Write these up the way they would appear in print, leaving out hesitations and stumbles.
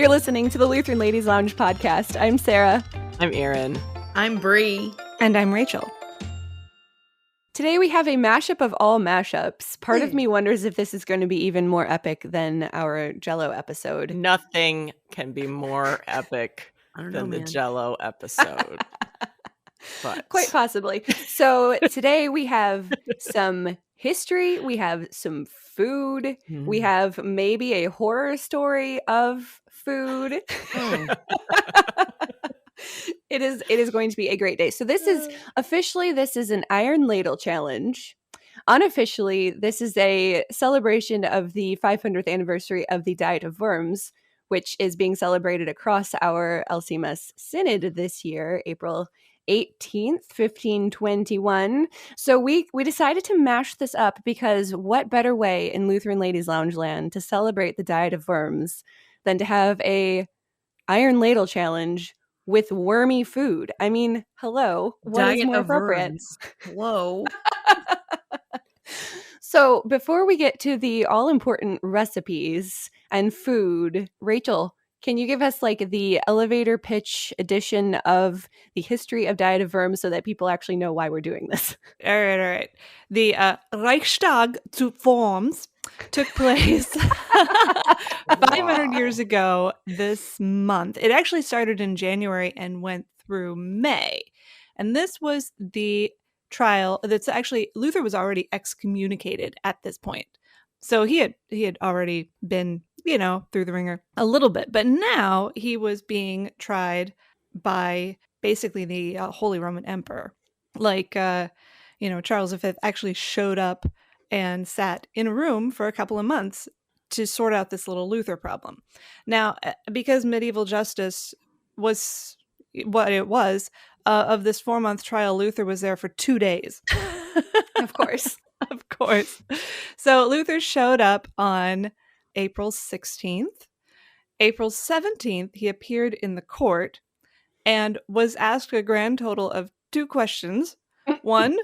You're listening to the Lutheran Ladies Lounge podcast. I'm Sarah. I'm Erin. I'm Bree. And I'm Rachel. Today we have a mashup of all mashups. Part of me wonders if this is going to be even more epic than our Jell-O episode. Nothing can be more epic than the Jell-O episode. But quite possibly. So today we have some history, we have some food, we have maybe a horror story of food. It is going to be a great day. So this is an Iron Ladle challenge. Unofficially, this is a celebration of the 500th anniversary of the Diet of Worms, which is being celebrated across our LCMS Synod this year, April 18th, 1521. So we decided to mash this up because what better way in Lutheran Ladies Lounge Land to celebrate the Diet of Worms than to have a Iron Ladle challenge with wormy food? I mean, hello, what is more appropriate? Hello. So before we get to the all-important recipes and food, Rachel, can you give us like the elevator pitch edition of the history of Diet of Worms so that people actually know why we're doing this? All right. The Reichstag zu Worms took place 500 years ago this month. It actually started in January and went through May. And this was the trial that's actually, Luther was already excommunicated at this point. So he had already been, through the ringer a little bit. But now he was being tried by basically the Holy Roman Emperor. Like, Charles V actually showed up and sat in a room for a couple of months to sort out this little Luther problem. Now, because medieval justice was what it was, of this 4-month trial, Luther was there for 2 days. Of course. Of course. So Luther showed up on April 16th. April 17th, he appeared in the court and was asked a grand total of 2 questions. 1,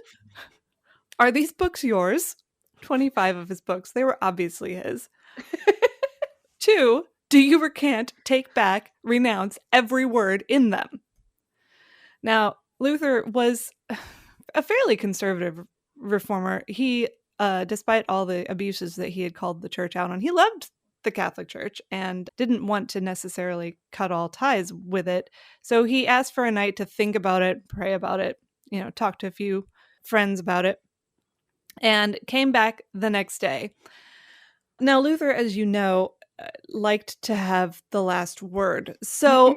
are these books yours? 25 of his books. They were obviously his. 2, do you recant, take back, renounce every word in them? Now, Luther was a fairly conservative reformer. He, despite all the abuses that he had called the church out on, he loved the Catholic Church and didn't want to necessarily cut all ties with it. So he asked for a night to think about it, pray about it, talk to a few friends about it, and came back the next day. Now, Luther, as you know, liked to have the last word. So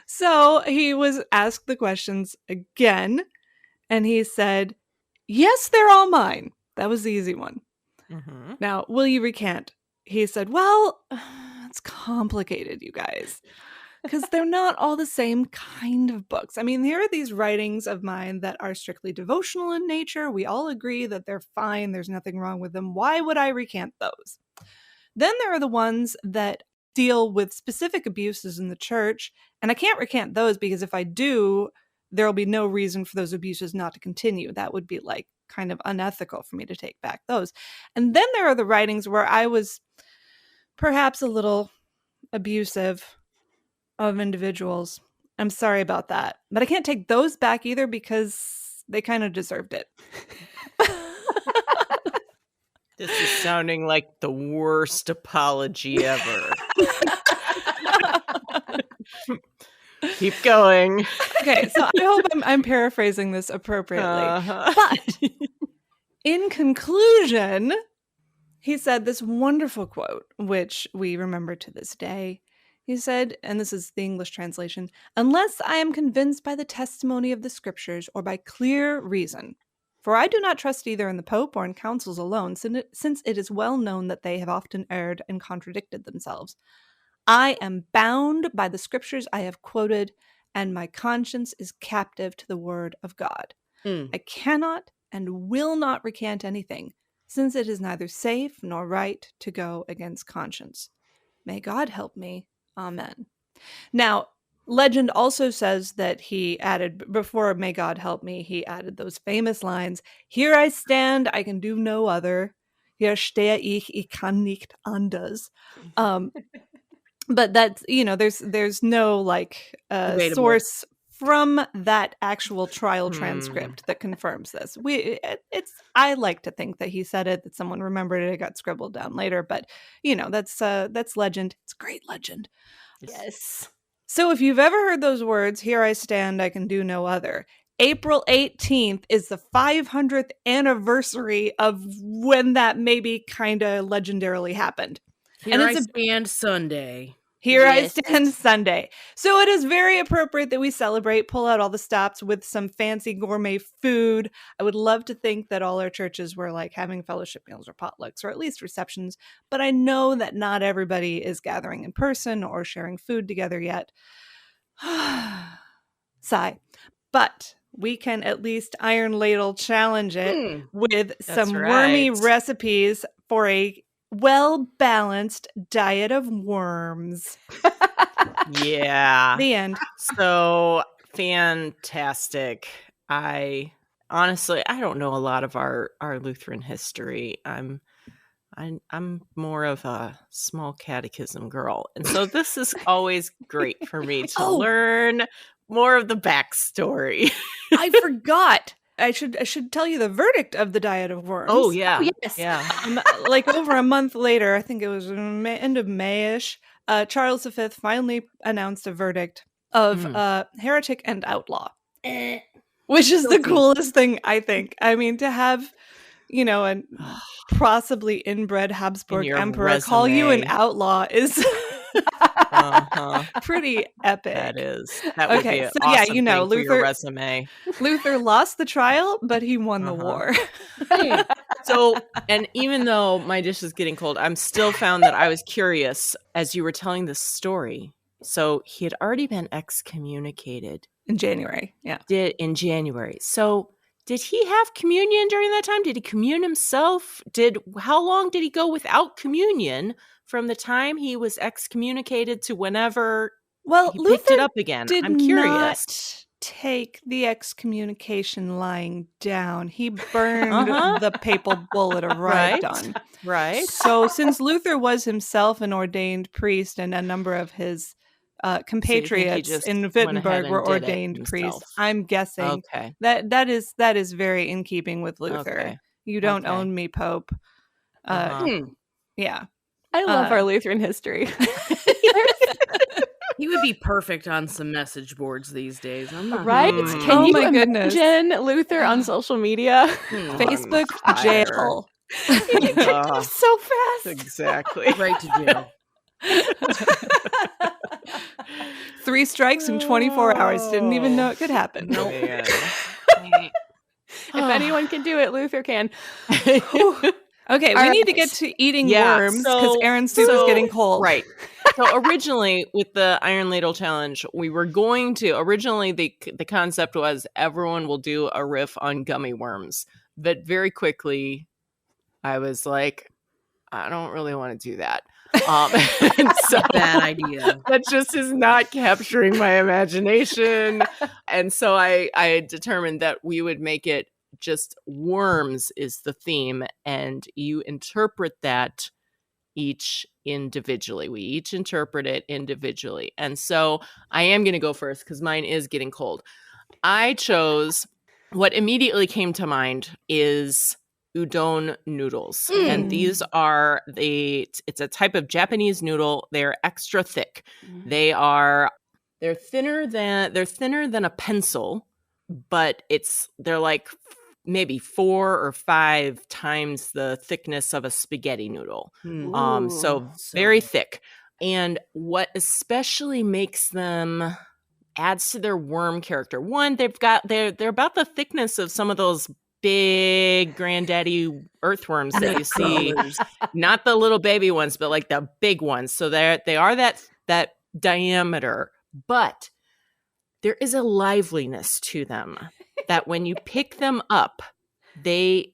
So he was asked the questions again, and he said, yes, they're all mine. That was the easy one. Mm-hmm. Now, will you recant? He said, well, it's complicated, you guys, because they're not all the same kind of books. I mean, here are these writings of mine that are strictly devotional in nature. We all agree that they're fine. There's nothing wrong with them. Why would I recant those? Then there are the ones that deal with specific abuses in the church, and I can't recant those because if I do, there'll be no reason for those abuses not to continue. That would be like kind of unethical for me to take back those. And then there are the writings where I was perhaps a little abusive of individuals. I'm sorry about that, but I can't take those back either because they kind of deserved it. This is sounding like the worst apology ever. Keep going. Okay, so I hope I'm paraphrasing this appropriately. But in conclusion, he said this wonderful quote, which we remember to this day. He said, and this is the English translation, unless I am convinced by the testimony of the scriptures or by clear reason. For I do not trust either in the Pope or in councils alone, since it is well known that they have often erred and contradicted themselves. I am bound by the scriptures I have quoted, and my conscience is captive to the word of God. I cannot and will not recant anything, since it is neither safe nor right to go against conscience. May God help me. Amen. Now, legend also says that he added, before may God help me, he added those famous lines, here I stand, I can do no other. Hier stehe ich kann nicht anders. But that's, there's no like Debatable. source from that actual trial transcript that confirms this. I like to think that he said it, that someone remembered it got scribbled down later, but that's legend. It's a great legend. Yes. So if you've ever heard those words, here I stand, I can do no other. April 18th is the 500th anniversary of when that maybe kind of legendarily happened. Here I stand Sunday. Here I stand Sunday. So it is very appropriate that we celebrate, pull out all the stops with some fancy gourmet food. I would love to think that all our churches were like having fellowship meals or potlucks or at least receptions, but I know that not everybody is gathering in person or sharing food together yet. Sigh. But we can at least Iron Ladle challenge it with some wormy recipes for a well-balanced diet of worms. Yeah. The end. So fantastic. I honestly don't know a lot of our Lutheran history. I'm more of a small catechism girl. And so this is always great for me to learn more of the backstory. I forgot. I should tell you the verdict of the diet of worms. Oh, yeah. Oh, yes. Yeah. Like over a month later, I think it was end of May-ish, Charles V finally announced a verdict of heretic and outlaw. Which is the coolest thing, I think. I mean, to have, a possibly inbred Habsburg emperor call you an outlaw is pretty epic. That is. That would be an awesome thing for your resume. Luther lost the trial, but he won the war. So, and even though my dish is getting cold, I'm still found that I was curious as you were telling this story. So he had already been excommunicated. In January, yeah. In January. So did he have communion during that time? Did he commune himself? How long did he go without communion from the time he was excommunicated to whenever he picked it up again? I'm curious. Not take the excommunication lying down. He burned the papal bull it arrived on. Right. So since Luther was himself an ordained priest and a number of his compatriots in Wittenberg were ordained priests, I'm guessing that is very in keeping with Luther. Okay. You don't own me, Pope. Yeah. I love our Lutheran history. He would be perfect on some message boards these days. Right? Can you imagine Luther on social media? Facebook jail. He can get so fast. Exactly. Right to jail. 3 strikes in 24 hours. Didn't even know it could happen. Nope. If anyone can do it, Luther can. Okay, we need to get to eating worms because Erin's soup is getting cold. Right. So originally with the Iron Ladle challenge, we were going to the concept was everyone will do a riff on gummy worms. But very quickly I was like, I don't really want to do that. And so bad idea. That just is not capturing my imagination. And so I determined that we would make it just worms is the theme, and you interpret that each individually. We each interpret it individually. And so I am going to go first because mine is getting cold. I chose, what immediately came to mind is udon noodles. And these are it's a type of Japanese noodle. They're extra thick. They're thinner than a pencil, but they're like maybe 4 or 5 times the thickness of a spaghetti noodle. So very thick. And what especially makes them adds to their worm character. One, they're about the thickness of some of those big granddaddy earthworms that you see, not the little baby ones, but like the big ones. So they are that diameter, but there is a liveliness to them that when you pick them up, I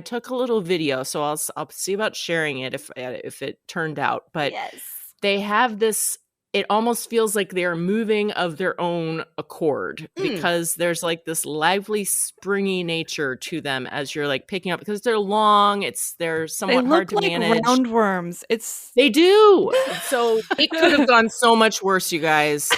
took a little video, so I'll see about sharing it if it turned out, but they have this it almost feels like they're moving of their own accord because there's like this lively, springy nature to them as you're like picking up because they're long. They're somewhat hard to manage. Roundworms. They do. So it could have gone so much worse, you guys.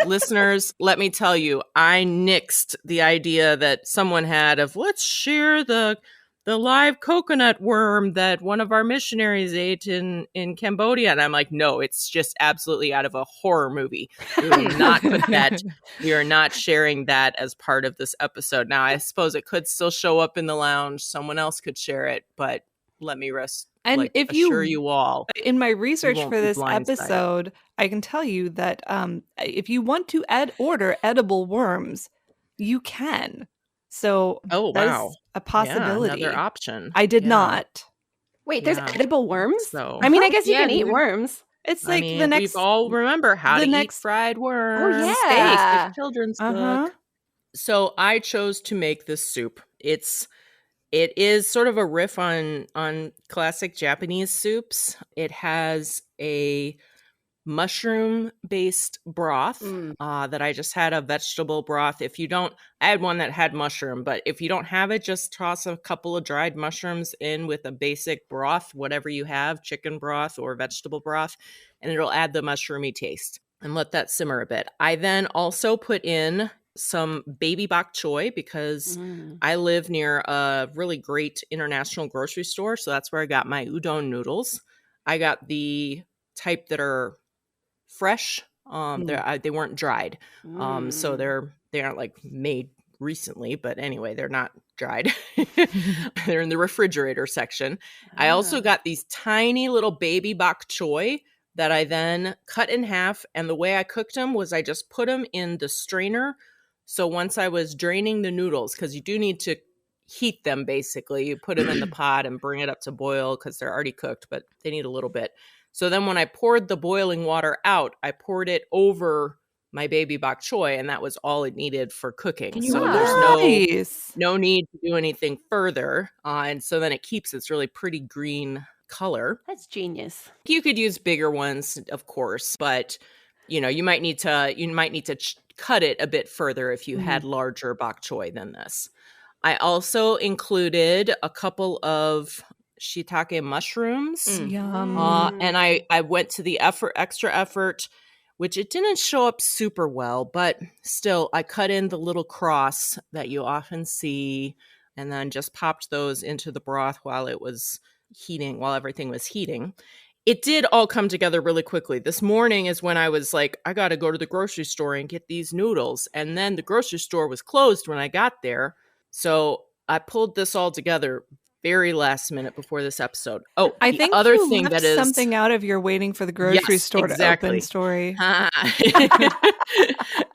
Listeners, let me tell you, I nixed the idea that someone had of let's share the live coconut worm that one of our missionaries ate in Cambodia. And I'm like, no, it's just absolutely out of a horror movie. We will not put that. We are not sharing that as part of this episode. Now, I suppose it could still show up in the lounge. Someone else could share it, but let me And if assure you all. In my research for this episode, I can tell you that if you want to order edible worms, you can. So that's a possibility. Another option. I did not. Wait, there's edible worms? So, I mean, I guess you can eat worms. It's like the next. We all remember how to eat fried worms. Oh, yeah. Steak, children's book. So I chose to make this soup. It is sort of a riff on classic Japanese soups. It has a mushroom-based broth that I just had a vegetable broth. I had one that had mushroom, but if you don't have it, just toss a couple of dried mushrooms in with a basic broth, whatever you have, chicken broth or vegetable broth, and it'll add the mushroomy taste and let that simmer a bit. I then also put in some baby bok choy because I live near a really great international grocery store. So that's where I got my udon noodles. I got the type that are fresh. They weren't dried. So they aren't like made recently, but anyway, they're not dried. They're in the refrigerator section. I also got these tiny little baby bok choy that I then cut in half. And the way I cooked them was I just put them in the strainer. So once I was draining the noodles, because you do need to heat them basically, you put them in the pot and bring it up to boil because they're already cooked, but they need a little bit. So then when I poured the boiling water out, I poured it over my baby bok choy, and that was all it needed for cooking. So there's no need to do anything further. And so then it keeps its really pretty green color. That's genius. You could use bigger ones, of course, but you might need to cut it a bit further if you had larger bok choy than this. I also included a couple of shiitake mushrooms. Yum. And I went to the extra effort, which it didn't show up super well, but still I cut in the little cross that you often see and then just popped those into the broth while everything was heating. It did all come together really quickly. This morning is when I was like, I got to go to the grocery store and get these noodles. And then the grocery store was closed when I got there. So I pulled this all together very last minute before this episode. Oh, I think other you thing left that is something out of your waiting for the grocery store to open story.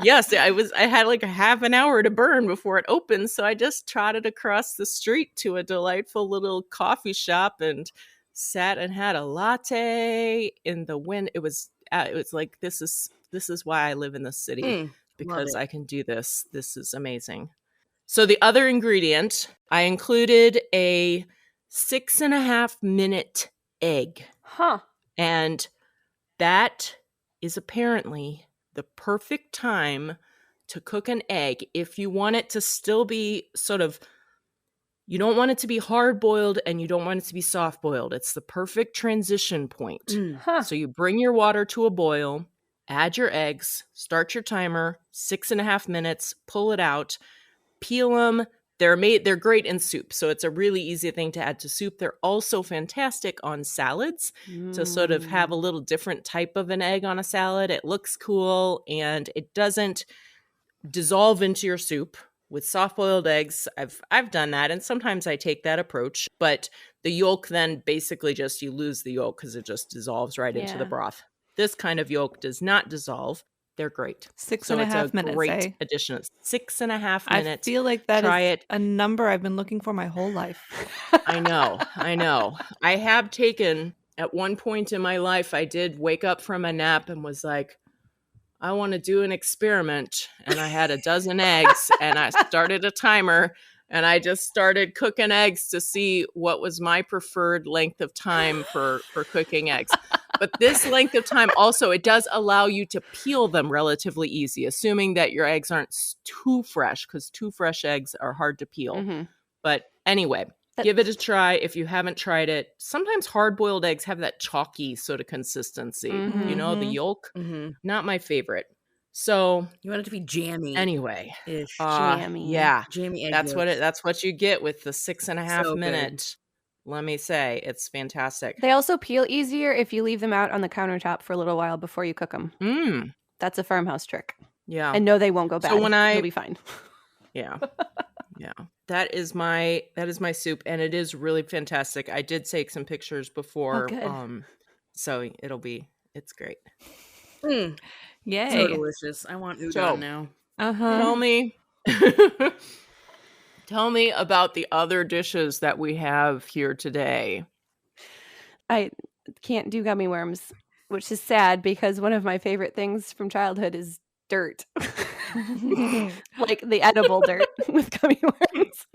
Yes, I had like a half an hour to burn before it opened. So I just trotted across the street to a delightful little coffee shop and sat and had a latte in the wind. It was like, this is why I live in this city, because I can do this. This is amazing. So the other ingredient, I included a 6.5 minute egg. And that is apparently the perfect time to cook an egg if you want it to still be you don't want it to be hard boiled and you don't want it to be soft boiled. It's the perfect transition point. So you bring your water to a boil, add your eggs, start your timer, 6.5 minutes, pull it out, peel them. They're great in soup. So it's a really easy thing to add to soup. They're also fantastic on salads to sort of have a little different type of an egg on a salad. It looks cool and it doesn't dissolve into your soup. With soft-boiled eggs, I've done that, and sometimes I take that approach. But the yolk then basically you lose the yolk because it just dissolves right into the broth. This kind of yolk does not dissolve. They're great. 6.5 minutes, great addition. 6.5 minutes. I feel like that is a number I've been looking for my whole life. I know. I have taken, at one point in my life, I did wake up from a nap and was like, I want to do an experiment. And I had a dozen eggs and I started a timer and I just started cooking eggs to see what was my preferred length of time for cooking eggs. But this length of time also, it does allow you to peel them relatively easy, assuming that your eggs aren't too fresh, because too fresh eggs are hard to peel. Mm-hmm. But anyway, give it a try if you haven't tried it. Sometimes hard-boiled eggs have that chalky sort of consistency. Mm-hmm. You know, the yolk? Mm-hmm. Not my favorite. So You want it to be jammy. anyway, Ish. Jammy. yeah, Jammy egg that's yolks. that's what you get with the 6.5 So minute. Let me say, it's fantastic. They also peel easier if you leave them out on the countertop for a little while before you cook them. Mm, That's a farmhouse trick. yeah. And no, they won't go bad. So when They'll be fine. Yeah. Yeah. That is my soup, and it is really fantastic. I did take some pictures before. good. So it's great. Mm, Yay. so delicious. I want udon So- now. Uh-huh. Tell me about the other dishes that we have here today. I can't do gummy worms, which is sad because one of my favorite things from childhood is dirt. Like the edible dirt with gummy worms.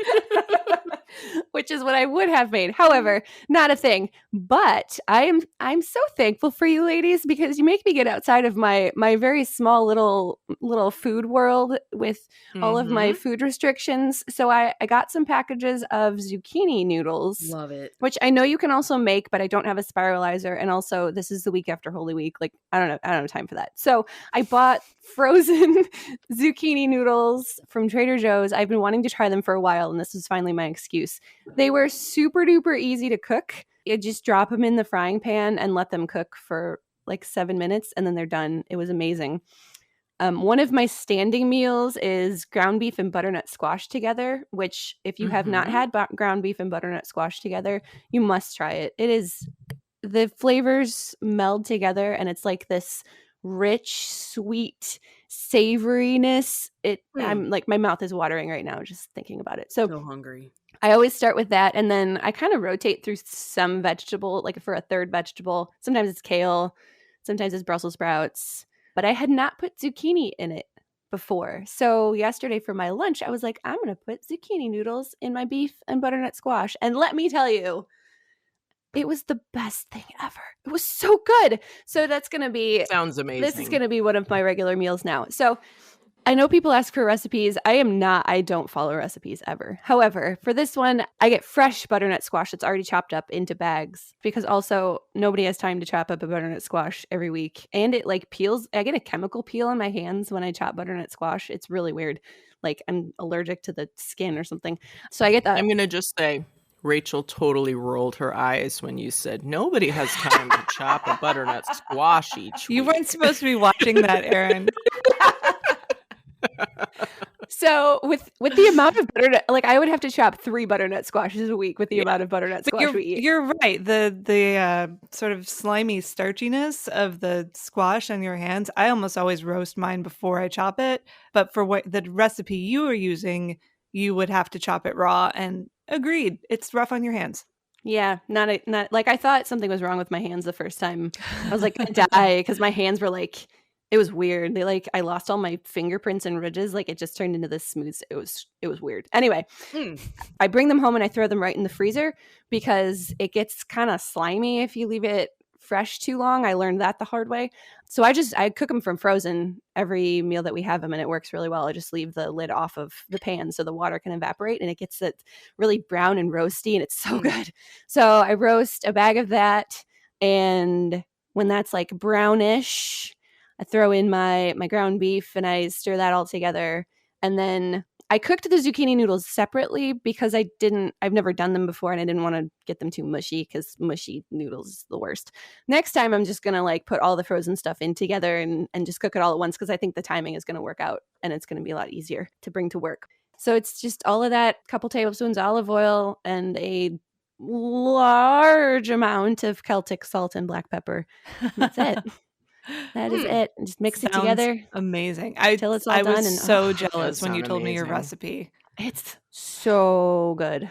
Which is what I would have made. However, not a thing. But I'm so thankful for you ladies because you make me get outside of my very small little food world with all of my food restrictions. So I got some packages of zucchini noodles. Love it. Which I know you can also make, but I don't have a spiralizer. And also, this is the week after Holy Week. Like, I don't have time for that. So I bought frozen zucchini noodles from Trader Joe's. I've been wanting to try them for a while, and this was finally my excuse. They were super duper easy to cook. You just drop them in the frying pan and let them cook for like 7 minutes, and then they're done. It was amazing. One of my standing meals is ground beef and butternut squash together, which if you have not had ground beef and butternut squash together, you must try it. It is, the flavors meld together and it's like this rich, sweet savoriness. I'm like, my mouth is watering right now just thinking about it. So hungry. I always start with that, and then I kind of rotate through some vegetable, like for a third vegetable. Sometimes it's kale, sometimes it's Brussels sprouts. But I had not put zucchini in it before. So yesterday for my lunch, I was like, I'm going to put zucchini noodles in my beef and butternut squash. And let me tell you, it was the best thing ever. It was so good. So that's going to be... Sounds amazing. This is going to be one of my regular meals now. So I know people ask for recipes. I don't follow recipes ever. However, for this one, I get fresh butternut squash that's already chopped up into bags because also nobody has time to chop up a butternut squash every week. And it like peels. I get a chemical peel on my hands when I chop butternut squash. It's really weird. Like I'm allergic to the skin or something. So I get that. I'm going to just say, Rachel totally rolled her eyes when you said nobody has time to chop a butternut squash each You week. weren't supposed to be watching that, Erin. So with the amount of butternut, like I would have to chop 3 butternut squashes a week with the amount of butternut squash we eat. You're right. The sort of slimy starchiness of the squash on your hands. I almost always roast mine before I chop it. But for what the recipe you are using, you would have to chop it raw. And agreed, it's rough on your hands. Yeah, not like I thought something was wrong with my hands the first time. I was like, I die because my hands were like. It was weird. They like I lost all my fingerprints and ridges. Like it just turned into this smooth. It was weird. Anyway, I bring them home and I throw them right in the freezer because it gets kind of slimy if you leave it fresh too long. I learned that the hard way. So I cook them from frozen every meal that we have them, and it works really well. I just leave the lid off of the pan so the water can evaporate, and it gets it really brown and roasty, and it's so good. So I roast a bag of that, and when that's like brownish, I throw in my ground beef and I stir that all together. And then I cooked the zucchini noodles separately because I've never done them before and I didn't want to get them too mushy because mushy noodles is the worst. Next time I'm just going to like put all the frozen stuff in together and just cook it all at once because I think the timing is going to work out and it's going to be a lot easier to bring to work. So it's just all of that, couple tablespoons olive oil and a large amount of Celtic salt and black pepper. That's it. That is it. And just mix it together. Amazing. Till it's all I done. was And so jealous when you told me your amazing. recipe. It's so good.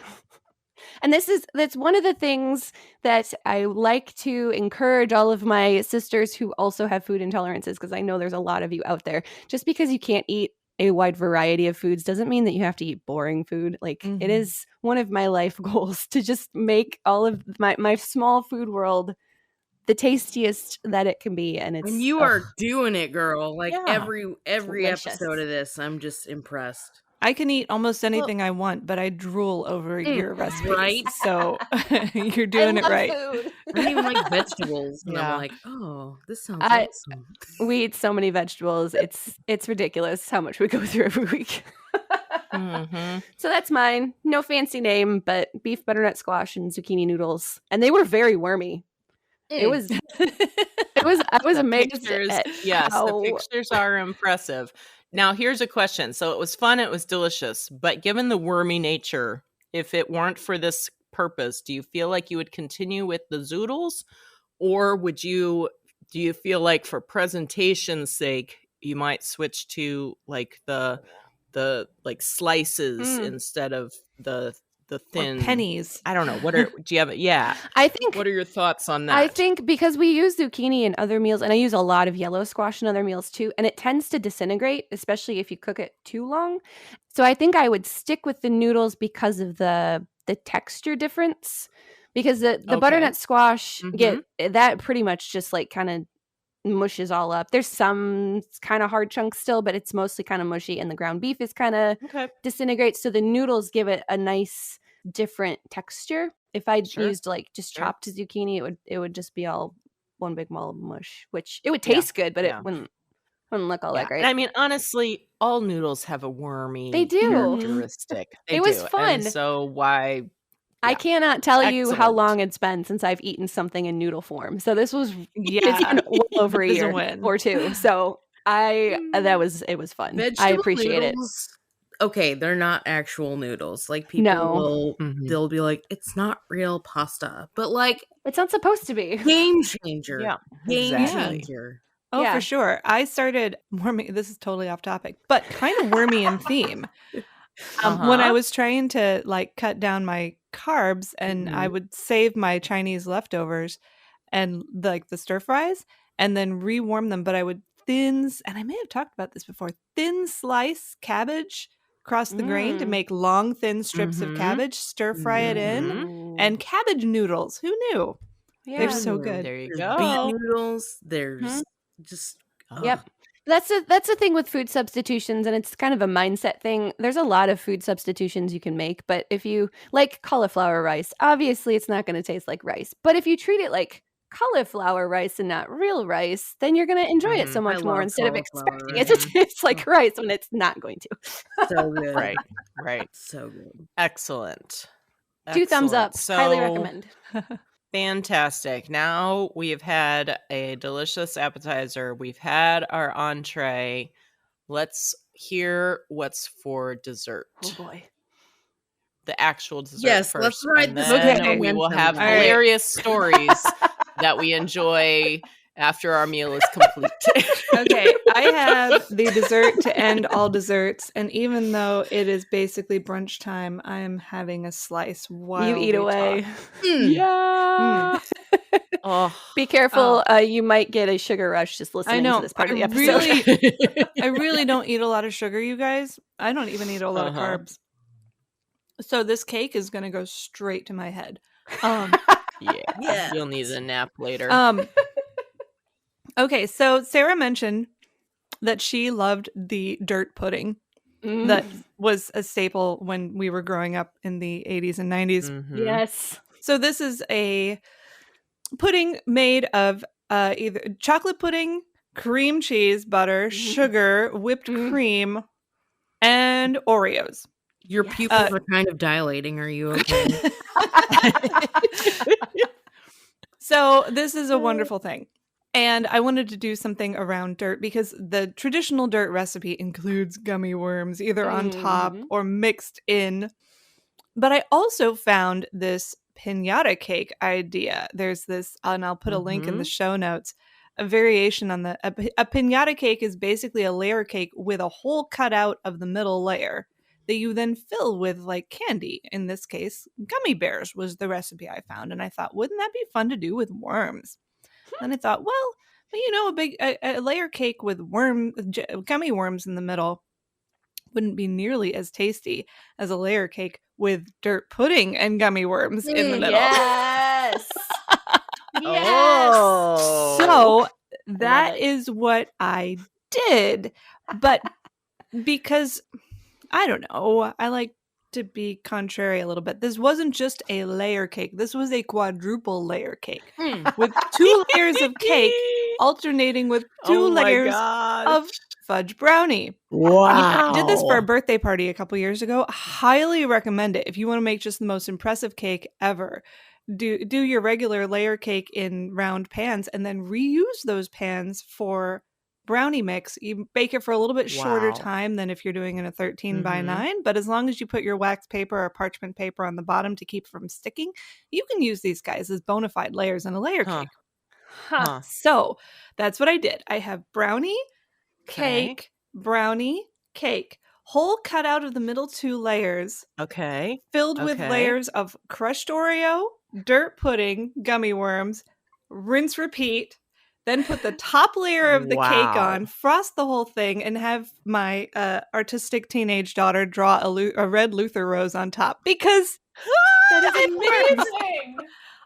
And that's one of the things that I like to encourage all of my sisters who also have food intolerances, because I know there's a lot of you out there. Just because you can't eat a wide variety of foods doesn't mean that you have to eat boring food. Like it is one of my life goals to just make all of my small food world the tastiest that it can be, and it's And you are doing it, girl. Like Yeah. every delicious. episode of this, I'm just impressed. I can eat almost anything I want, but I drool over your recipes. right? So you're doing it right. Food. I don't even like vegetables, and Yeah. I'm like, oh, this sounds I- awesome. We eat so many vegetables. It's ridiculous how much we go through every week. Mhm. So that's mine. No fancy name, but beef butternut squash and zucchini noodles, and they were very wormy. It was. I was The amazed. pictures, At yes, how- the pictures are impressive. Now, here's a question. So it was fun, it was delicious, but given the wormy nature, if it weren't for this purpose, do you feel like you would continue with the zoodles, or do you feel like for presentation's sake, you might switch to like the like slices instead of the thin Or pennies. I don't know. Do you have it? Yeah. I think. What are your thoughts on that? I think because we use zucchini in other meals, and I use a lot of yellow squash in other meals too, and it tends to disintegrate, especially if you cook it too long. So I think I would stick with the noodles because of the texture difference. Because the Okay. butternut squash Mhm. that pretty much just like kind of mushes all up. There's some kind of hard chunks still, but it's mostly kind of mushy, and the ground beef is kind of Okay. disintegrates. So the noodles give it a nice different texture. If I Sure. used like just Sure. chopped zucchini, it would just be all one big ball of mush, which it would Yeah. taste good, but Yeah. it wouldn't look all Yeah. that great. And I mean, honestly, all noodles have a wormy They do. characteristic. They It was do. fun. And so why I yeah. cannot tell you how Excellent. long it's been since I've eaten something in noodle form. So this was Yeah. it's been well over a This is a year win. or two. So it was fun. I Vegetable appreciate noodles, okay, they're not actual noodles. Like people No. they'll be like, it's not real pasta, but like it. It's not supposed to be. game changer. Yeah, Game exactly. changer. Oh, Yeah. for sure. I started wormy. This is totally off topic, but kind of wormy in theme. When I was trying to like cut down my carbs, and I would save my Chinese leftovers and like the stir fries, and then rewarm them. But I would and I may have talked about this before, thin slice cabbage across the grain to make long, thin strips of cabbage, stir fry it in, and cabbage noodles. Who knew? Yeah. They're so good. There you There's beet go. noodles. There's just Yep. That's the thing with food substitutions, and it's kind of a mindset thing. There's a lot of food substitutions you can make, but if you like cauliflower rice, obviously it's not going to taste like rice. But if you treat it like cauliflower rice and not real rice, then you're going to enjoy it so much more love instead of cauliflower expecting it to taste like rice when it's not going to. so good. Right. So good. Excellent. 2 thumbs up. Excellent. Highly So, recommend. Fantastic. Now we've had a delicious appetizer. We've had our entree. Let's hear what's for dessert. Oh boy. The actual dessert Yes, first. let's write and this then down. we will have All right. hilarious stories that we enjoy after our meal is complete. Okay, I have the dessert to end all desserts, and even though it is basically brunch time, I am having a slice while You eat we away. talk. Yeah. Oh, Be careful. You might get a sugar rush just listening know. to this part of the I episode. I really don't eat a lot of sugar, you guys. I don't even eat a lot of carbs. So this cake is going to go straight to my head. yeah. You'll need a nap later. Okay, so Sarah mentioned that she loved the dirt pudding that was a staple when we were growing up in the 80s and 90s. Mhm. Yes. So this is a pudding made of either chocolate pudding, cream cheese, butter, sugar, whipped cream, and Oreos. Your pupils are kind of dilating. Are you okay? So this is a wonderful thing. And I wanted to do something around dirt because the traditional dirt recipe includes gummy worms either on top or mixed in. But I also found this piñata cake idea. There's this, and I'll put a link in the show notes, a variation on a piñata cake is basically a layer cake with a hole cut out of the middle layer that you then fill with like candy. In this case, gummy bears was the recipe I found. And I thought, wouldn't that be fun to do with worms? And I thought, well, you know, a layer cake with gummy worms in the middle wouldn't be nearly as tasty as a layer cake with dirt pudding and gummy worms in the middle. Yes. Oh. So that it. is what I did. But because I don't know, I like to be contrary a little bit. This wasn't just a layer cake. This was a quadruple layer cake with 2 layers of cake alternating with 2 Oh my layers gosh. of fudge brownie. Wow. I did this for a birthday party a couple years ago. Highly recommend it. If you want to make just the most impressive cake ever, do your regular layer cake in round pans and then reuse those pans for brownie mix. You bake it for a little bit shorter Wow. time than if you're doing in a 13 by 9, but as long as you put your wax paper or parchment paper on the bottom to keep from sticking, you can use these guys as bona fide layers in a layer cake. Huh. So that's what I did. I have brownie, Okay. cake, brownie, cake, whole cut out of the middle 2 layers, Okay. filled with layers of crushed Oreo, dirt pudding, gummy worms, rinse, repeat, then put the top layer of the cake Wow. on, frost the whole thing, and have my artistic teenage daughter draw a red Luther rose on top because That is it works. amazing.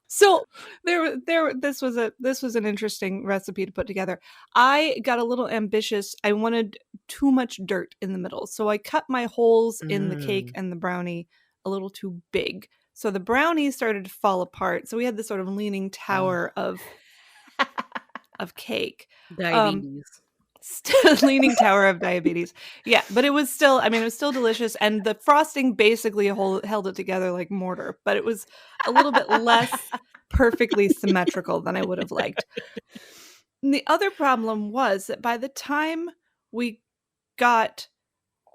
So this was an interesting recipe to put together. I got a little ambitious. I wanted too much dirt in the middle. So I cut my holes in the cake and the brownie a little too big. So the brownie started to fall apart. So we had this sort of leaning tower of cake. Diabetes. Still leaning tower of diabetes. Yeah, but it was still, I mean, it was still delicious. And the frosting basically held it together like mortar, but it was a little bit less perfectly symmetrical than I would have liked. And the other problem was that by the time we got,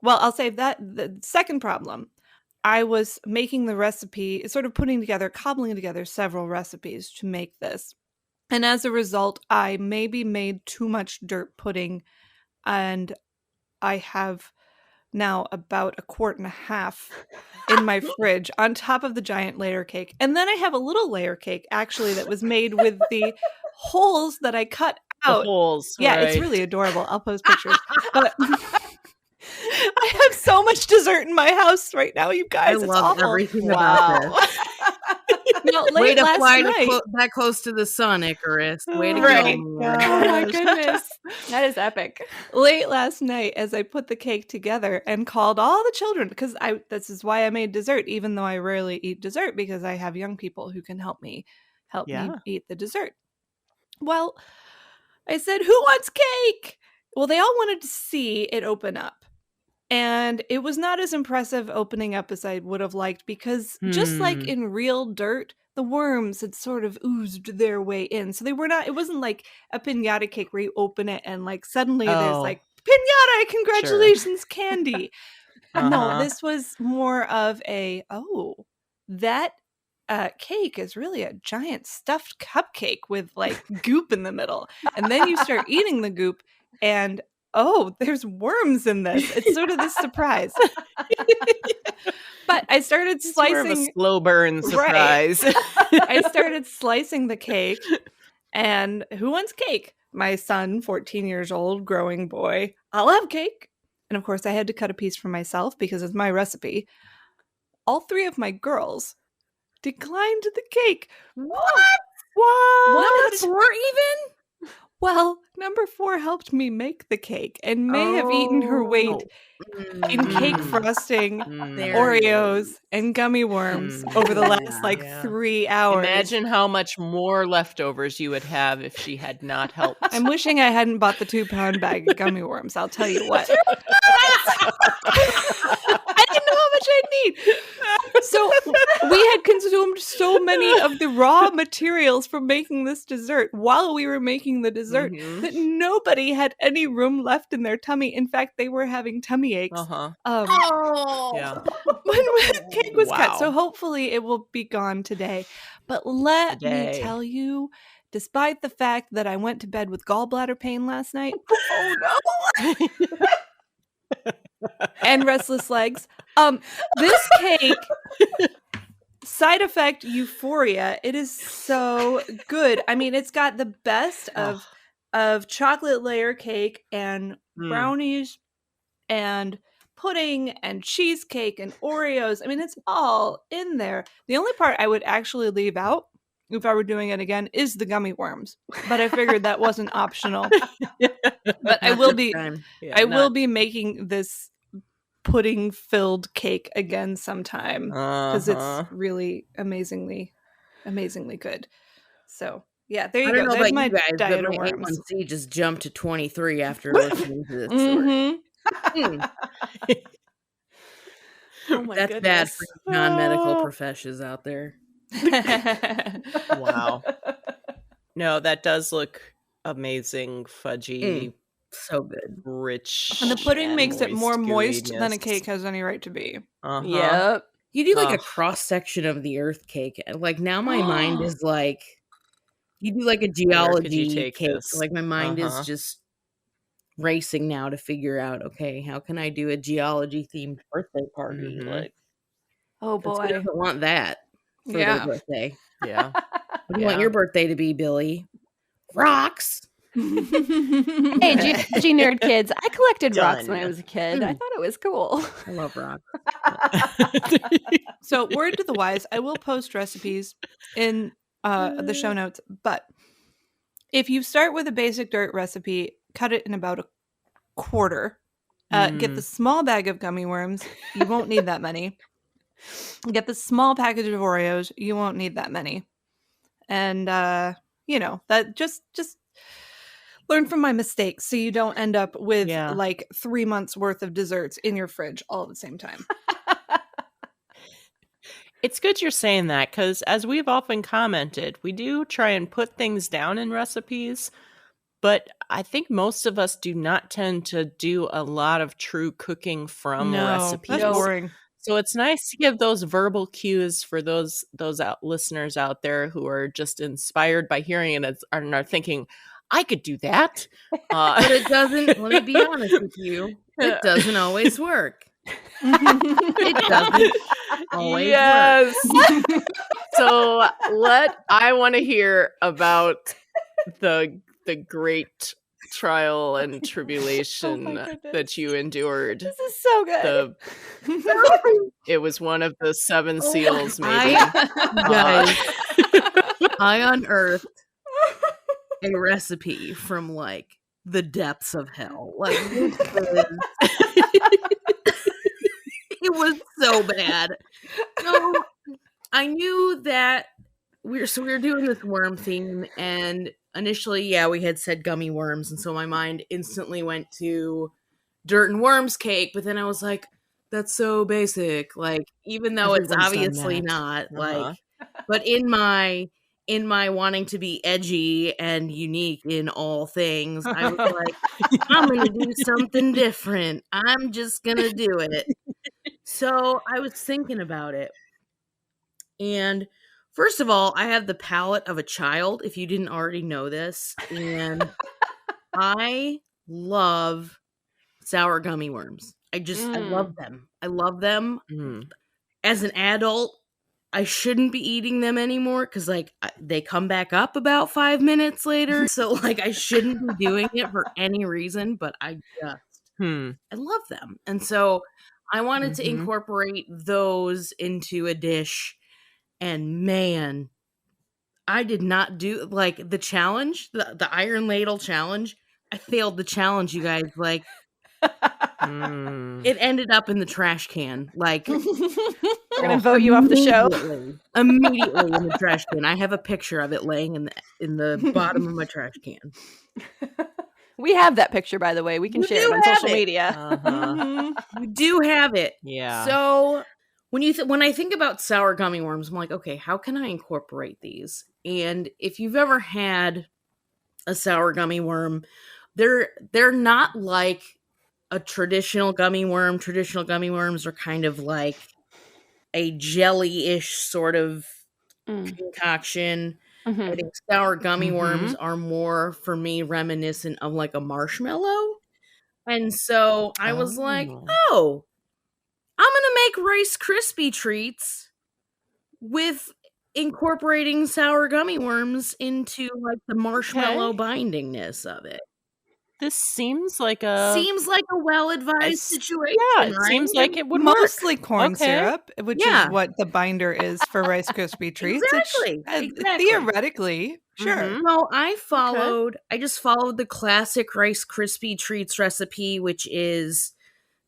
well, I'll say that the second problem, I was making the recipe, sort of cobbling together several recipes to make this. And as a result, I maybe made too much dirt pudding, and I have now about 1.5 quarts in my fridge on top of the giant layer cake. And then I have a little layer cake, actually, that was made with the holes that I cut out. The holes. Yeah, it's really adorable. I'll post pictures. But I have so much dessert in my house right now, you guys. I It's love awful. everything about this. No, Way late to last fly night. that close to the sun, Icarus. Way to Right. go. Oh my goodness. That is epic. Late last night, as I put the cake together and called all the children, because this is why I made dessert, even though I rarely eat dessert, because I have young people who can help me eat the dessert. Well, I said, "Who wants cake?" Well, they all wanted to see it open up. And it was not as impressive opening up as I would have liked, because just like in real dirt, the worms had sort of oozed their way in. So it wasn't like a piñata cake where you open it and like suddenly there's like, piñata, congratulations, candy. No, this was more of that cake is really a giant stuffed cupcake with like goop in the middle. And then you start eating the goop and there's worms in this. It's sort of this surprise. But I started slicing. More of a slow burn surprise. Right. I started slicing the cake. And who wants cake? My son, 14 years old, growing boy. I'll have cake. And of course, I had to cut a piece for myself because it's my recipe. All 3 of my girls declined the cake. What? Number 4 even? Well, number 4 helped me make the cake and may have eaten her weight in cake frosting, Oreos, and gummy worms over the last 3 hours. Imagine how much more leftovers you would have if she had not helped. I'm wishing I hadn't bought the 2-pound bag of gummy worms. I'll tell you what. I didn't know how much I'd need. So we had consumed so many of the raw materials for making this dessert while we were making the dessert that nobody had any room left in their tummy. In fact, they were having tummy aches. Yeah. When the cake was cut. So hopefully it will be gone today. But let me tell you, despite the fact that I went to bed with gallbladder pain last night, and restless legs, this cake, side effect euphoria. It is so good. I mean, it's got the best of chocolate layer cake and brownies and pudding and cheesecake and Oreos. I mean, it's all in there. The only part I would actually leave out if I were doing it again, is the gummy worms. But I figured that wasn't optional. But I Not will this be time. Yeah, I will be making this pudding filled cake again sometime because it's really amazingly good. So yeah, there I you don't go. know There's about my you guys, but diet of my worms. A1C just jumped to 23 after listening to this story. Oh my That's bad for goodness. non-medical professions out there. Wow. No, that does look amazing, fudgy, So good. rich. And the pudding makes it more moist than a gooiness. cake has any right to be. Yep. You do like a Ugh. cross section of the Earth cake. Like now my mind is like, you do like a geology take cake. this? Like my mind is just racing now to figure out, okay, how can I do a geology themed birthday party? Like, Oh 'cause who boy. doesn't want that for their birthday? Yeah. What do you want your birthday to be, Billy? Rocks. Hey, geology nerd kids, I collected rocks when I Done. was a kid. I thought it was cool. I love rocks. So word to the wise, I will post recipes in the show notes, but if you start with a basic dirt recipe, cut it in about a quarter. Get the small bag of gummy worms. You won't need that many. Get the small package of Oreos. You won't need that many. And that just learn from my mistakes so you don't end up with like 3 months worth of desserts in your fridge all at the same time. It's good you're saying that because as we've often commented, we do try and put things down in recipes, but I think most of us do not tend to do a lot of true cooking from recipes. That's boring. So it's nice to give those verbal cues for those listeners out there who are just inspired by hearing it and are thinking, I could do that. But it doesn't, let me be honest with you, it doesn't always work. It doesn't always work. So I want to hear about the great trial and tribulation that you endured. This is so good. It was one of the 7 seals, maybe. Guys, I unearthed a recipe from like the depths of hell. Like it was so bad. So I knew that we were doing this worm theme, and initially, we had said gummy worms, and so my mind instantly went to dirt and worms cake. But then I was like, that's so basic. Like, even though it's obviously not, like, but in my wanting to be edgy and unique in all things, I was like, I'm gonna do something different. I'm just gonna do it. So I was thinking about it. And first of all, I have the palate of a child, if you didn't already know this. And I love sour gummy worms. I love them. I love them. As an adult, I shouldn't be eating them anymore because, like, they come back up about 5 minutes later. So, like, I shouldn't be doing it for any reason, but I love them. And so I wanted to incorporate those into a dish. And man, I did not do, like, the challenge, the Iron Ladle challenge. I failed the challenge, you guys. Like, it ended up in the trash can. Like, we're gonna vote you off the show immediately in the trash can. I have a picture of it laying in the bottom of my trash can. We have that picture, by the way. We can share it on social media. We do have it. Yeah. So when I think about sour gummy worms, I'm like, okay, how can I incorporate these? And if you've ever had a sour gummy worm, they're not like a traditional gummy worm. Traditional gummy worms are kind of like a jelly-ish sort of concoction. I think sour gummy worms are more, for me, reminiscent of like a marshmallow. And so I was like, oh, I'm going to make Rice Krispie treats with incorporating sour gummy worms into like the marshmallow bindingness of it. This seems like a well-advised situation, yeah, it right? seems like it would Mostly work. corn Okay. syrup, which Yeah. is what the binder is for Rice Krispie treats. Exactly. Theoretically, sure. Mhm. So I just followed the classic Rice Krispie treats recipe, which is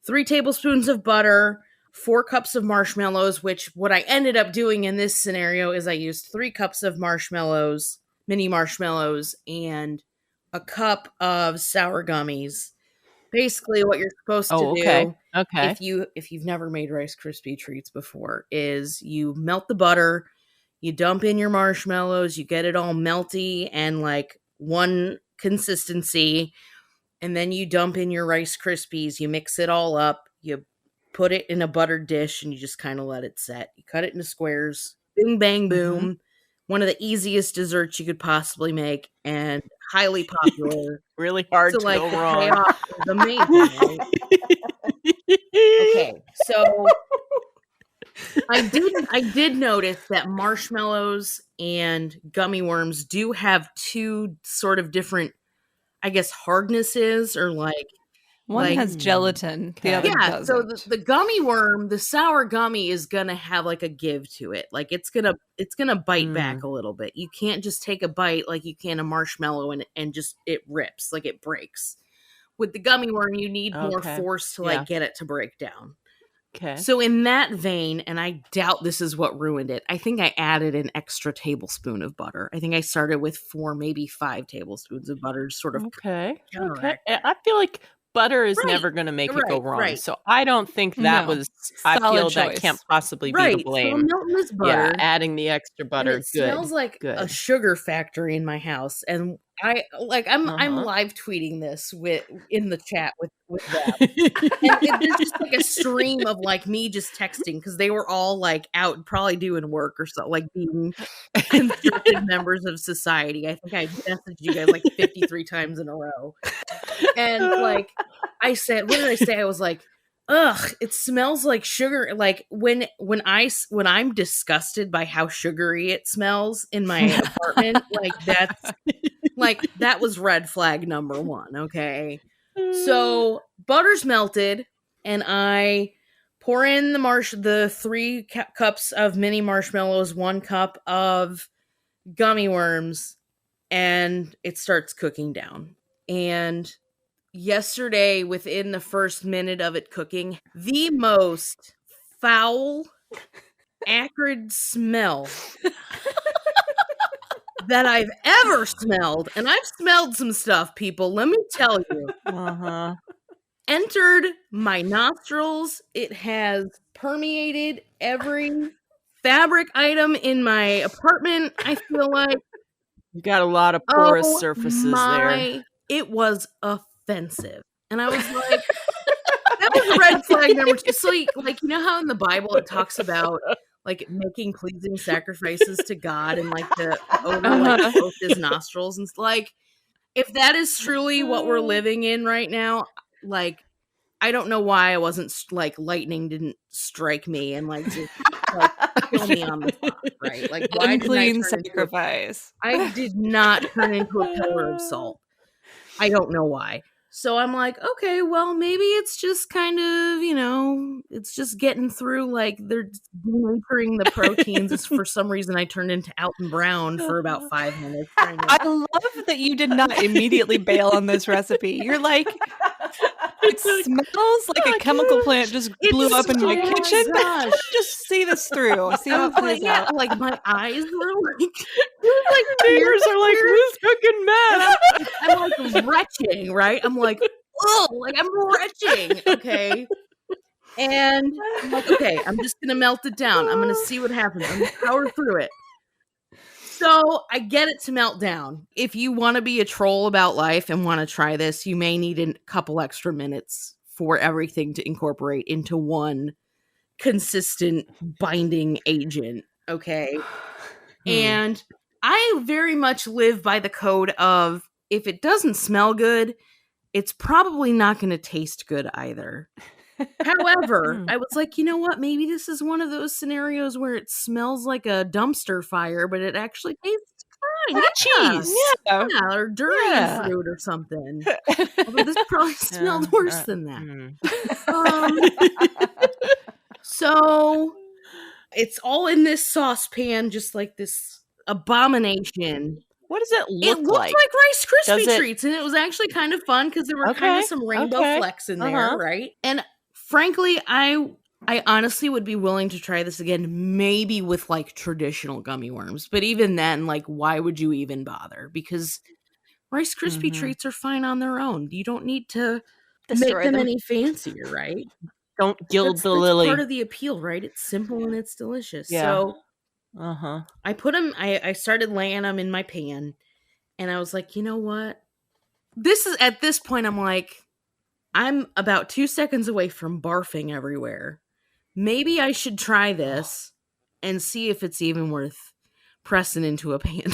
3 tablespoons of butter, 4 cups of marshmallows, which what I ended up doing in this scenario is I used 3 cups of marshmallows, mini marshmallows, and a cup of sour gummies. Basically what you're supposed to do Okay. if you've never made Rice Krispie treats before is you melt the butter, you dump in your marshmallows, you get it all melty and like one consistency, and then you dump in your Rice Krispies, you mix it all up, you put it in a buttered dish, and you just kind of let it set. You cut it into squares, bing, bang, boom. One of the easiest desserts you could possibly make, and highly popular. Really hard So, to like, go the wrong. payoff is amazing, right? Okay, so I did notice that marshmallows and gummy worms do have 2 sort of different, I guess, hardnesses or like One like has gelatin, the okay. other yeah. doesn't. So the gummy worm, the sour gummy is gonna have like a give to it. Like it's gonna bite back a little bit. You can't just take a bite like you can a marshmallow and just it rips, like it breaks. With the gummy worm, you need more Okay. force to Yeah. like get it to break down. Okay. So in that vein, and I doubt this is what ruined it, I think I added an extra tablespoon of butter. I think I started with 4, maybe 5 tablespoons of butter, sort of Okay. counteract. I feel like butter is Right. never going to make it go Right, wrong. right. So I don't think that No. was. I Solid feel that choice. can't possibly be Right. the So blame. I'm melting this Yeah, butter. adding the extra And butter. it smells like a Good. sugar factory in my house, and I'm Uh-huh. live tweeting this in the chat with them, and there's just like a stream of like me just texting because they were all like out probably doing work or so, like being constructive members of society. I think I messaged you guys like 53 times in a row, and like I said, what did I say? I was like, ugh, it smells like sugar. Like when I'm disgusted by how sugary it smells in my apartment, that was red flag number 1. Okay. So butter's melted, and I pour in the 3 cups of mini marshmallows, 1 cup of gummy worms, and it starts cooking down. And yesterday, within the first minute of it cooking, the most foul, acrid smell that I've ever smelled, and I've smelled some stuff, people, let me tell you, Uh-huh. entered my nostrils. It has permeated every fabric item in my apartment. I feel like You got a lot of porous surfaces there. it was offensive. And I was like, that was red flag number 2. So, like, you know how in the Bible it talks about like making pleasing sacrifices to God and like the odor like both his nostrils, and like if that is truly what we're living in right now, like I don't know why I wasn't like lightning didn't strike me and like just like kill me on the spot, right? Like why Unclean didn't sacrifice. I did not turn into a pillar of salt. I don't know why. So I'm like, okay, well, maybe it's just kind of, it's just getting through, like, they're denaturing the proteins. For some reason, I turned into Alton Brown for about 5 minutes. I love that you did not immediately bail on this recipe. You're like, it smells like a chemical plant just blew up in my kitchen. Just see this through. See how it plays out. Like, my eyes were like, Neighbors are like, who's cooking meth? I'm like retching, right? I'm like, oh, like I'm retching, okay? And I'm like, okay, I'm just gonna melt it down. I'm gonna see what happens. I'm gonna power through it. So I get it to melt down. If you want to be a troll about life and want to try this, you may need a couple extra minutes for everything to incorporate into one consistent binding agent, okay? And I very much live by the code of if it doesn't smell good, it's probably not going to taste good either. However, I was like, you know what? Maybe this is one of those scenarios where it smells like a dumpster fire, but it actually tastes fine. cheese. Yeah. Yeah, or durian fruit or something. Although this probably smelled worse than that. So it's all in this saucepan, just like this abomination. What does it It look looked like? like Rice Krispie Does it- treats, and it was actually kind of fun because there were kind Okay, of some rainbow okay. flecks in there, right? And frankly, I honestly would be willing to try this again, maybe with like traditional gummy worms. But even then, like, why would you even bother? Because Rice Krispie treats are fine on their own. You don't need to make them any fancier, right? Don't gild the lily. That's part of the appeal, right? It's simple and it's delicious. Yeah. So I put them. I started laying them in my pan, and I was like, you know what? At this point, I'm like, I'm about 2 seconds away from barfing everywhere. Maybe I should try this and see if it's even worth pressing into a pan.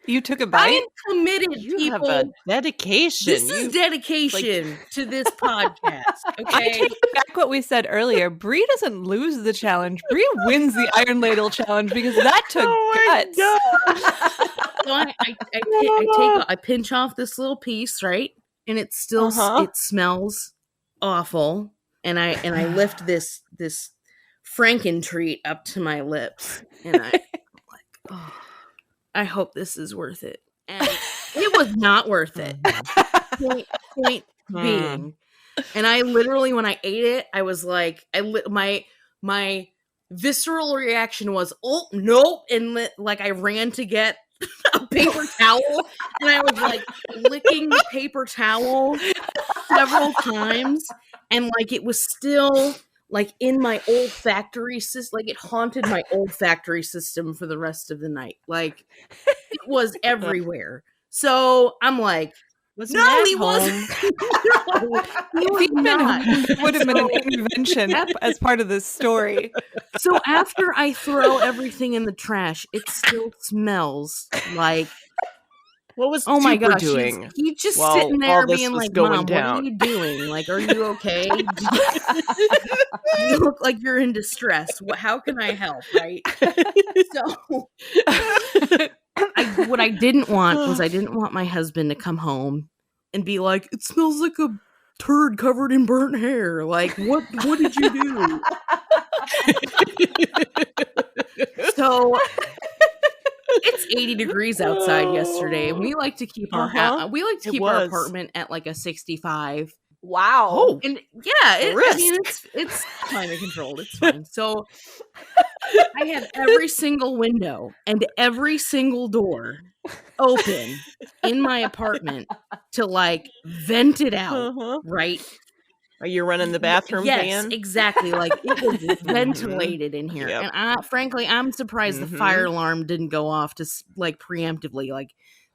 You took a I bite? am committed, You people. have a dedication. This is dedication to this podcast. I Okay. take back what we said earlier. Brie doesn't lose the challenge. Brie wins the Iron Ladle challenge because that took guts. So I pinch off this little piece, right? And it still it smells awful. And I lift this Franken treat up to my lips, and I'm like, oh, I hope this is worth it. And it was not worth it. Point being. And I literally, when I ate it, I was like, my visceral reaction was, oh, nope. And like I ran to get a paper towel, and I was like licking the paper towel several times, and like it was still like in my olfactory system, like it haunted my olfactory system for the rest of the night. Like it was everywhere. So I'm like, no, he wasn't. No, he was not. Would have been an intervention as part of this story. So after I throw everything in the trash, it still smells like. What was oh my Super gosh, doing? he's just while sitting there all this being was like, going Mom, down? what are you doing? Like, are you okay? You look like you're in distress. How can I help? Right? So what I didn't want was I didn't want my husband to come home and be like, it smells like a turd covered in burnt hair. Like, what did you do? So it's 80 degrees outside yesterday, and we like to keep our our apartment at like a 65. Wow. Oh, and yeah, Risk. it's climate controlled. It's fine. So I had every single window and every single door open in my apartment to like vent it out, right? Are you running the bathroom Yes, fan? exactly. Like it was ventilated in here, Yep. and frankly, I'm surprised the fire alarm didn't go off to like preemptively. Like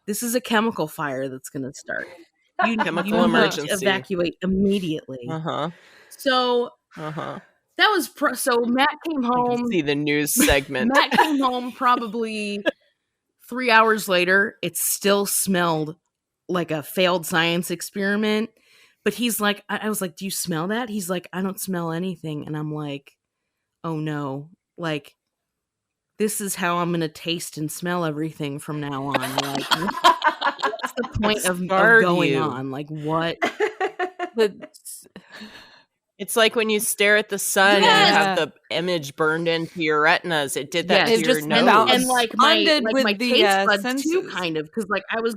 this is a chemical fire that's going to start. Chemical you emergency. Need to evacuate immediately. So that was so Matt came I home. can see the news segment. Matt came home probably 3 hours later. It still smelled like a failed science experiment. But he's like, I was like, do you smell that? He's like, I don't smell anything. And I'm like, oh no. Like, this is how I'm going to taste and smell everything from now on. Like, what's the point of going on? Like, what? It's like when you stare at the sun and you have the image burned into your retinas. It did that to your nose. And like my taste buds too, kind of, because like I was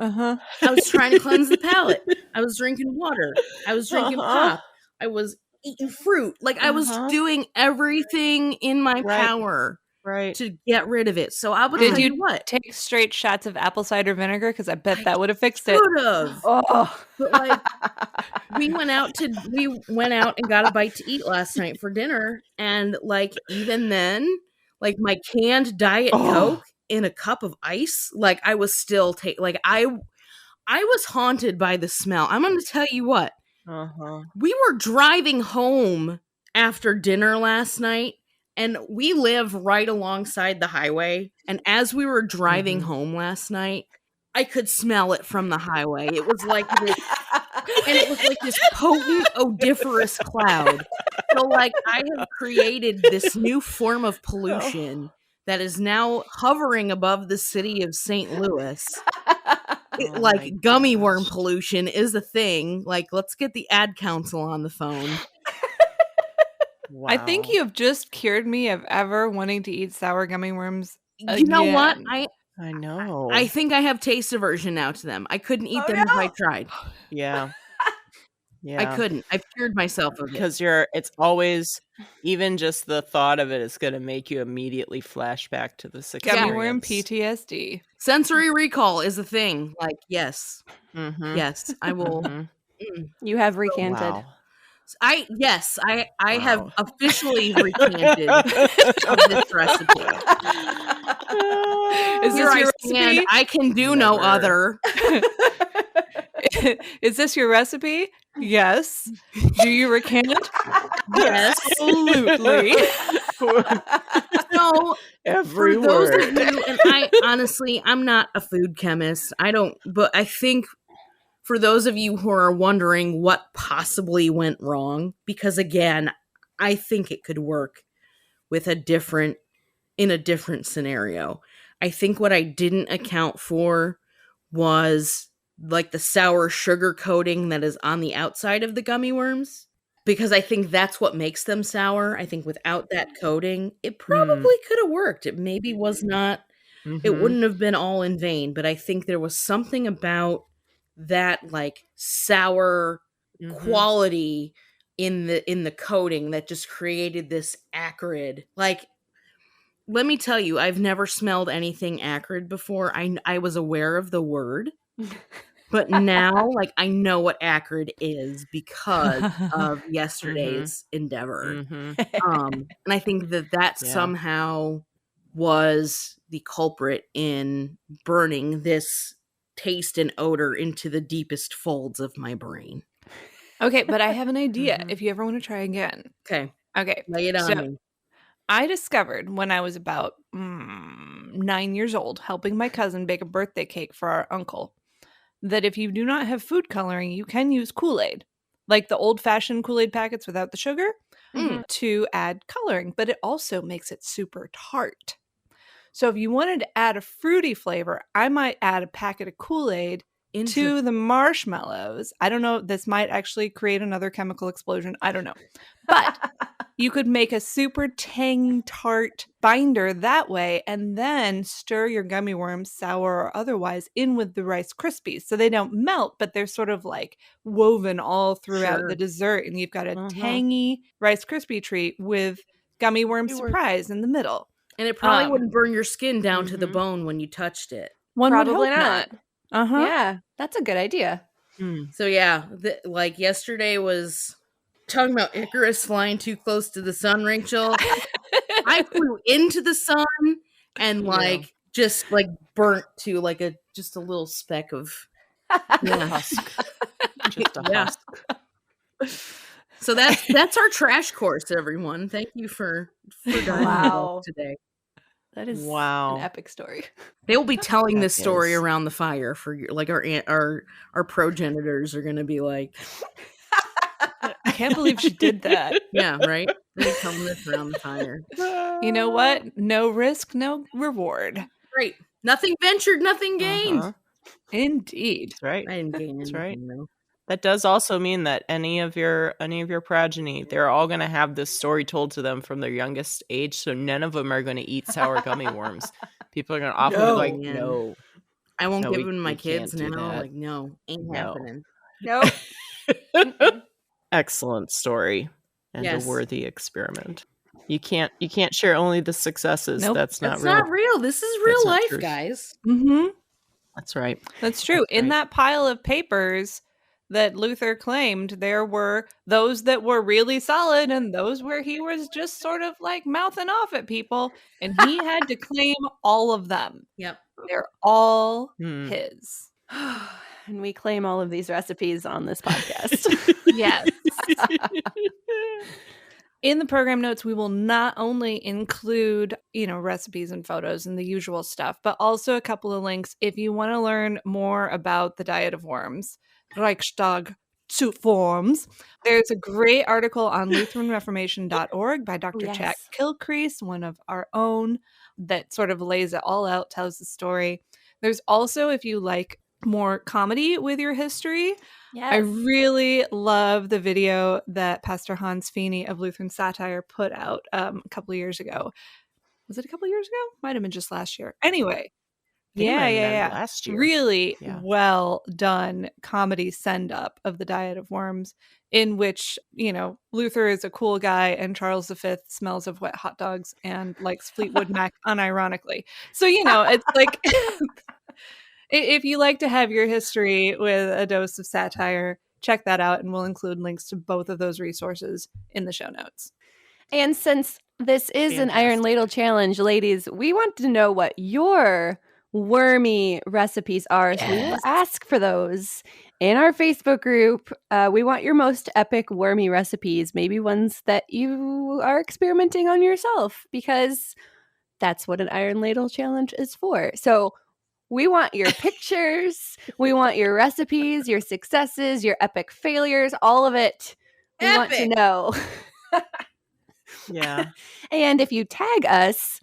trying to cleanse the palate. I was drinking water. I was drinking pop. I was eating fruit. Like I was doing everything in my power to get rid of it. So I would tell you what. Take straight shots of apple cider vinegar? Because I bet that would have fixed it. Could have. Oh. But like we went out and got a bite to eat last night for dinner, and like even then, like my canned Diet Coke in a cup of ice, like I was still I was haunted by the smell. I'm going to tell you what. We were driving home after dinner last night, and we live right alongside the highway. And as we were driving home last night, I could smell it from the highway. It was like this, and it was like this potent, odoriferous cloud. So like I have created this new form of pollution that is now hovering above the city of St. Louis. Oh my Gummy worm gosh. pollution is a thing. Like, let's get the ad council on the phone. Wow. I think you have just cured me of ever wanting to eat sour gummy worms again. You know what? I know. I think I have taste aversion now to them. I couldn't eat Oh, them if I no. tried. Yeah. Yeah. I couldn't. I've cured myself of it. Because it's always, even just the thought of it is going to make you immediately flash back to this experience. Gummy worm PTSD. Sensory recall is a thing. Like, yes. Mhm. Yes, I will. Mhm. You have recanted. Wow. I have Wow. officially recanted of this recipe. Is Here this I your stand. recipe? I can do no Never. other. Is this your recipe? Yes. Do you recant? Yes. Absolutely. So Every for those word. of you, and I'm not a food chemist. But I think for those of you who are wondering what possibly went wrong, because again, I think it could work with in a different scenario. I think what I didn't account for was like the sour sugar coating that is on the outside of the gummy worms, because I think that's what makes them sour. I think without that coating, it probably could have worked. It maybe was not, it Mhm. wouldn't have been all in vain, but I think there was something about that like sour Mhm. quality in the coating that just created this acrid, like, let me tell you, I've never smelled anything acrid before. I was aware of the word, but now, like, I know what acrid is because of yesterday's endeavor. Mhm. And I think that Yeah. somehow was the culprit in burning this taste and odor into the deepest folds of my brain. Okay, but I have an idea Mhm. if you ever want to try again. Okay, Okay. lay it on So me. I discovered when I was about 9 years old, helping my cousin bake a birthday cake for our uncle, that if you do not have food coloring, you can use Kool-Aid, like the old-fashioned Kool-Aid packets without the sugar, to add coloring, but it also makes it super tart. So if you wanted to add a fruity flavor, I might add a packet of Kool-Aid to the marshmallows. I don't know. This might actually create another chemical explosion. I don't know. But you could make a super tangy, tart binder that way and then stir your gummy worms, sour or otherwise, in with the Rice Krispies. So they don't melt, but they're sort of like woven all throughout Sure. the dessert. And you've got a Mhm. tangy Rice Krispie treat with gummy worm surprise in the middle. And it probably Um, wouldn't burn your skin down to the Mhm. bone when you touched it. One Probably would hope not. not. Uh-huh. Yeah, that's a good idea. Mm. So yeah, like yesterday was talking about Icarus flying too close to the sun, Rachel. I flew into the sun and like just like burnt to like just a little speck of Husk. Just a Yeah. husk. So that's our trash course, everyone. Thank you for diving with Wow. us today. That is Wow. an epic story. They will be telling That this story is. around the fire for like our progenitors are going to be like, I can't believe she did that. yeah, right. They're telling this around the fire. You know what? No risk, no reward. Right. Nothing ventured, nothing gained. Uh-huh. Indeed. That's right. I didn't gain That's anything right. though. That does also mean that any of your progeny, they're all going to have this story told to them from their youngest age, so none of them are going to eat sour gummy worms. People are going to often be like, man. no. I won't No, give we- them to my we kids can't do now. that. Like, no, ain't No. happening. Nope. Excellent story and Yes. a worthy experiment. You can't share only the successes. Nope. That's not That's real. not real. This is real That's not life, truth. guys. Mm-hmm. That's right. That's true. That's In right. that pile of papers that Luther claimed, there were those that were really solid and those where he was just sort of like mouthing off at people. And he had to claim all of them. Yep. They're all Hmm. his. And we claim all of these recipes on this podcast. Yes. In the program notes, we will not only include, recipes and photos and the usual stuff, but also a couple of links if you want to learn more about the diet of worms, Reichstag soup forms. There's a great article on LutheranReformation.org by Dr. Chad yes. Kilcrease, one of our own, that sort of lays it all out, tells the story. There's also, if you like more comedy with your history, Yes. I really love the video that Pastor Hans Fiene of Lutheran Satire put out a couple of years ago. Was it a couple of years ago? Might have been just last year. Anyway. Yeah. Last year. Really well done comedy send up of the Diet of Worms, in which, Luther is a cool guy and Charles V smells of wet hot dogs and likes Fleetwood Mac unironically. So, it's like, if you like to have your history with a dose of satire, check that out, and we'll include links to both of those resources in the show notes. And since this is an Iron Ladle challenge, ladies, we want to know what your wormy recipes are. So we will ask for those in our Facebook group. We want your most epic wormy recipes, maybe ones that you are experimenting on yourself, because that's what an Iron Ladle challenge is for. So we want your pictures, we want your recipes, your successes, your epic failures, all of it. We want to know. Yeah. And if you tag us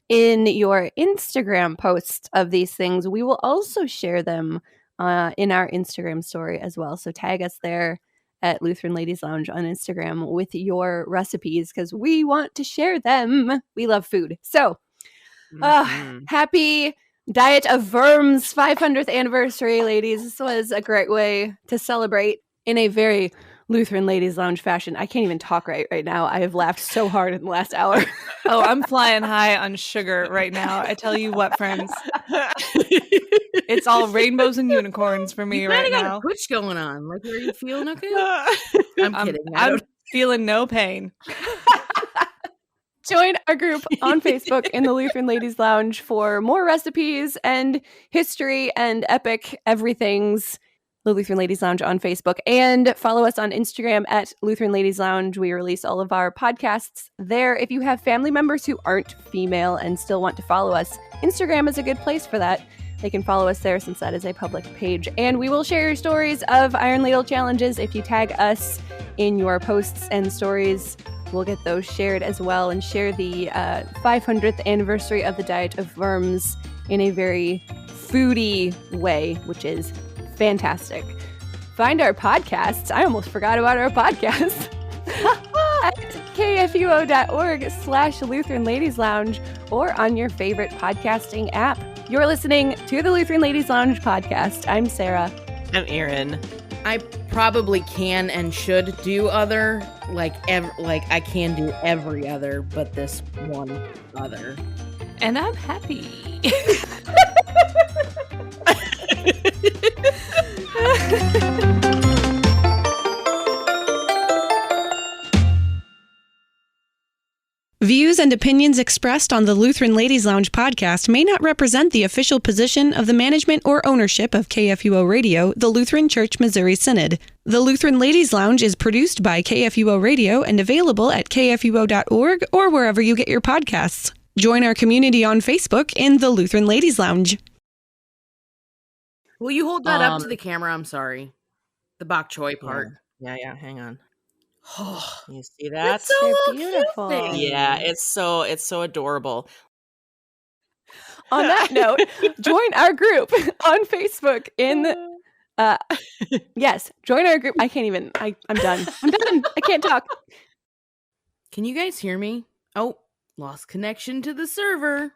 in your Instagram posts of these things, we will also share them in our Instagram story as well. So tag us there at Lutheran Ladies Lounge on Instagram with your recipes, because we want to share them. We love food. So happy Diet of Worms 500th anniversary, ladies. This was a great way to celebrate in a very Lutheran Ladies Lounge fashion. I can't even talk right now. I have laughed so hard in the last hour. Oh, I'm flying high on sugar right now. I tell you what, friends. It's all rainbows and unicorns for me right now. You got a push going on. Like, are you feeling okay? I'm kidding. I'm feeling no pain. Join our group on Facebook in the Lutheran Ladies Lounge for more recipes and history and epic everythings. The Lutheran Ladies Lounge on Facebook, and follow us on Instagram at Lutheran Ladies Lounge. We release all of our podcasts there. If you have family members who aren't female and still want to follow us, Instagram is a good place for that. They can follow us there since that is a public page. And we will share your stories of Iron Ladle challenges. If you tag us in your posts and stories, we'll get those shared as well, and share the 500th anniversary of the Diet of Worms in a very foodie way, which is fantastic. Find our podcasts. I almost forgot about our podcast. At kfuo.org/Lutheran Ladies Lounge, or on your favorite podcasting app. You're listening to the Lutheran Ladies Lounge podcast. I'm Sarah. I'm Erin. I probably can and should do other, I can do every other, but this one other. And I'm happy. Views and opinions expressed on the Lutheran Ladies Lounge podcast may not represent the official position of the management or ownership of KFUO Radio, the Lutheran Church Missouri Synod. The Lutheran Ladies Lounge is produced by KFUO Radio and available at kfuo.org or wherever you get your podcasts. Join our community on Facebook in the Lutheran Ladies Lounge. Will you hold that up to the camera? I'm sorry. The bok choy part. Yeah, hang on. Oh, You see that? it's so beautiful. beautiful. Yeah, it's so adorable. On that note, join our group on Facebook in yes, join our group. I'm done. I'm done. I can't talk. Can you guys hear me? Oh, lost connection to the server.